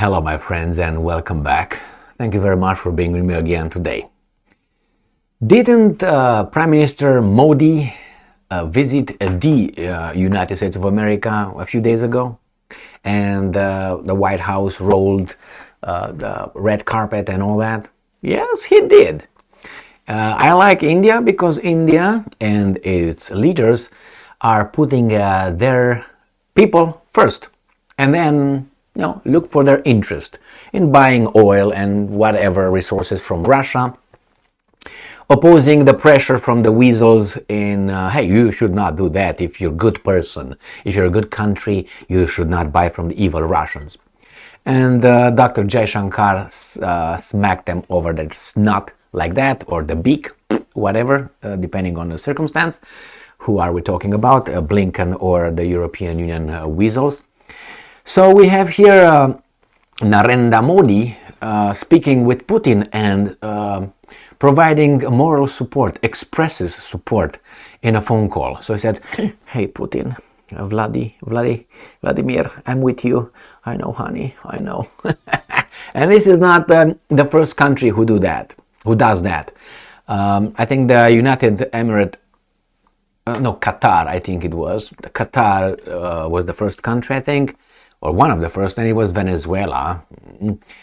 Hello, my friends, and welcome back. Thank you very much for being with me again today. Didn't Prime Minister Modi visit the United States of America a few days ago? And the White House rolled the red carpet and all that? Yes, he did. I like India because India and its leaders are putting their people first, and then look for their interest in buying oil and whatever resources from Russia, opposing the pressure from the weasels in, hey, you should not do that if you're a good person. If you're a good country, you should not buy from the evil Russians. And Dr. Jaishankar smacked them over their snot like that, or the beak, whatever, depending on the circumstance. Who are we talking about, Blinken or the European Union weasels? So we have here Narendra Modi speaking with Putin and providing moral support, expresses support in a phone call. So he said, hey Putin, Vladimir, I'm with you. I know, honey, I know. And this is not the first country who does that. I think the United Emirates, Qatar, I think it was. Qatar was the first country, I think, or one of the first, and it was Venezuela,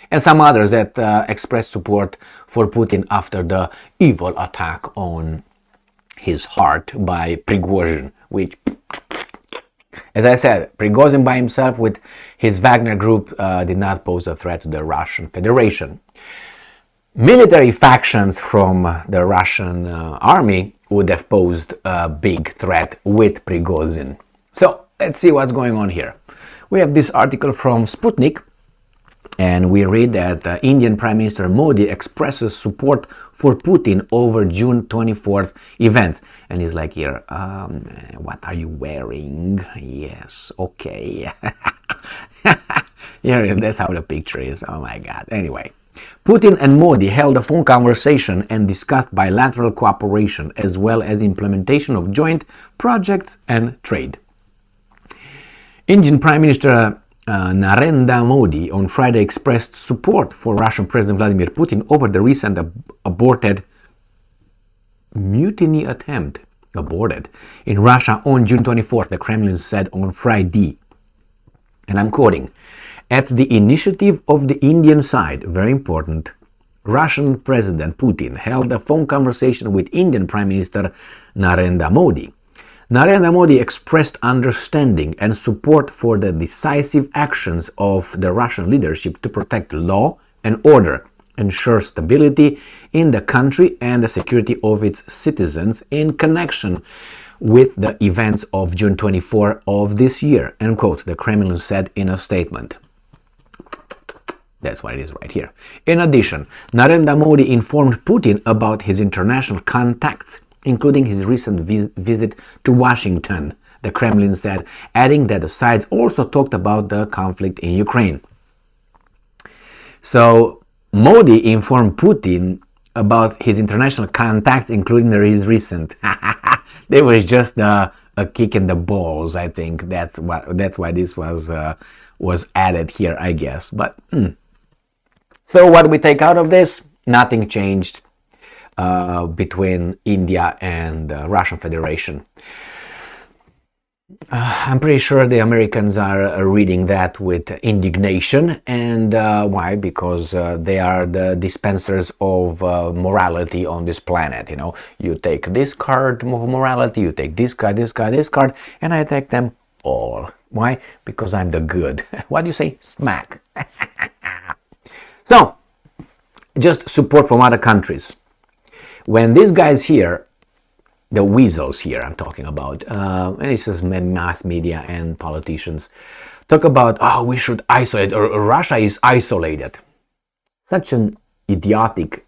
and some others that expressed support for Putin after the evil attack on his heart by Prigozhin, which, as I said, Prigozhin by himself with his Wagner group did not pose a threat to the Russian Federation. Military factions from the Russian army would have posed a big threat with Prigozhin. So let's see what's going on here. We have this article from Sputnik, and we read that Indian Prime Minister Modi expresses support for Putin over June 24th events. And he's like here, what are you wearing? Yes, okay. Here, that's how the picture is. Oh my God. Anyway, Putin and Modi held a phone conversation and discussed bilateral cooperation as well as implementation of joint projects and trade. Indian Prime Minister Narendra Modi on Friday expressed support for Russian President Vladimir Putin over the recent aborted mutiny attempt in Russia on June 24th, the Kremlin said on Friday. And I'm quoting, at the initiative of the Indian side, very important, Russian President Putin held a phone conversation with Indian Prime Minister Narendra Modi. Narendra Modi expressed understanding and support for the decisive actions of the Russian leadership to protect law and order, ensure stability in the country and the security of its citizens in connection with the events of June 24 of this year, end quote, the Kremlin said in a statement. That's what it is right here. In addition, Narendra Modi informed Putin about his international contacts, including his recent visit to Washington, the Kremlin said, adding that the sides also talked about the conflict in Ukraine. So, Modi informed Putin about his international contacts, including his recent. There was just a kick in the balls, I think. That's why this was added here, I guess. But so what do we take out of this? Nothing changed between India and the Russian Federation. I'm pretty sure the Americans are reading that with indignation. And why? Because they are the dispensers of morality on this planet. You take this card of morality, you take this card, this card, and I take them all. Why? Because I'm the good. What do you say? Smack. So, just support from other countries. When these guys here, the weasels here I'm talking about, and it's just mass media and politicians, talk about, we should isolate, or Russia is isolated. Such an idiotic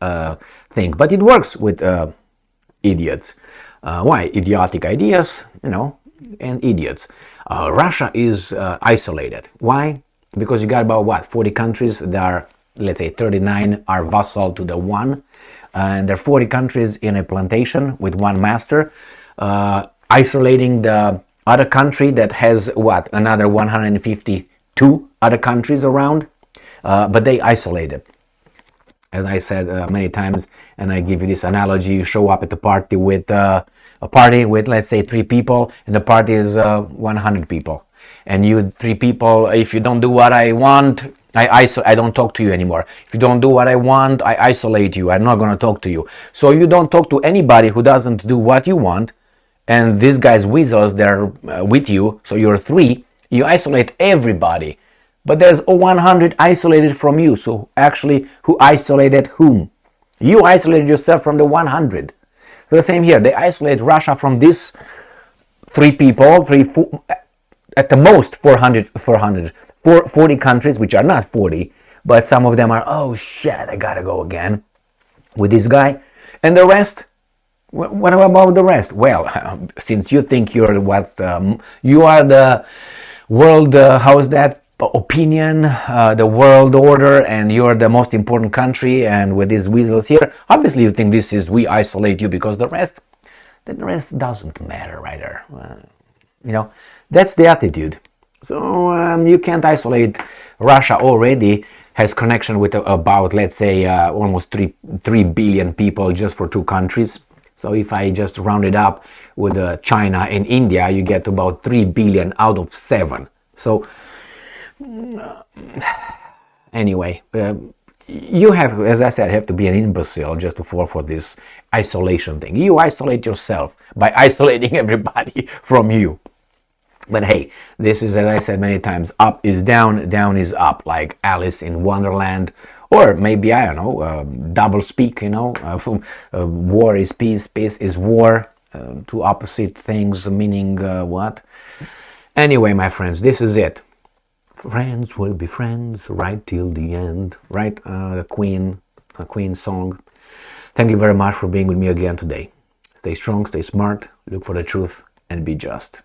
thing, but it works with idiots. Why? Idiotic ideas, and idiots. Russia is isolated. Why? Because you got about 40 countries that are, let's say 39 are vassal to the one, and there are 40 countries in a plantation with one master, isolating the other country that has another 152 other countries around. but they isolated. As I said many times, and I give you this analogy: you show up at a party with let's say 3 people, and the party is 100 people, and you 3 people. If you don't do what I want, I don't talk to you anymore. If you don't do what I want, I isolate you. I'm not going to talk to you. So you don't talk to anybody who doesn't do what you want, and these guys weasels, they're with you. So you're 3. You isolate everybody. But there's 100 isolated from you. So actually, who isolated whom? You isolated yourself from the 100. So the same here. They isolate Russia from these 3 people, 4, at the most 40 countries, which are not 40, but some of them are, oh shit, I gotta go again with this guy. And the rest, what about the rest? Well, since you think you are the world, how's that? Opinion, the world order, and you're the most important country, and with these weasels here, obviously you think this is, we isolate you, because the rest doesn't matter right there. That's the attitude. So you can't isolate. Russia already has connection with about, let's say, almost 3 billion people just for 2 countries. So if I just round it up with China and India, you get about 3 billion out of 7. So anyway, you have, as I said, have to be an imbecile just to fall for this isolation thing. You isolate yourself by isolating everybody from you. But hey, this is, as I said many times, up is down, down is up, like Alice in Wonderland, or maybe, I don't know, double speak, war is peace, peace is war, 2 opposite things meaning what? Anyway, my friends, this is it. Friends will be friends right till the end, right? The Queen song. Thank you very much for being with me again today. Stay strong, stay smart, look for the truth, and be just.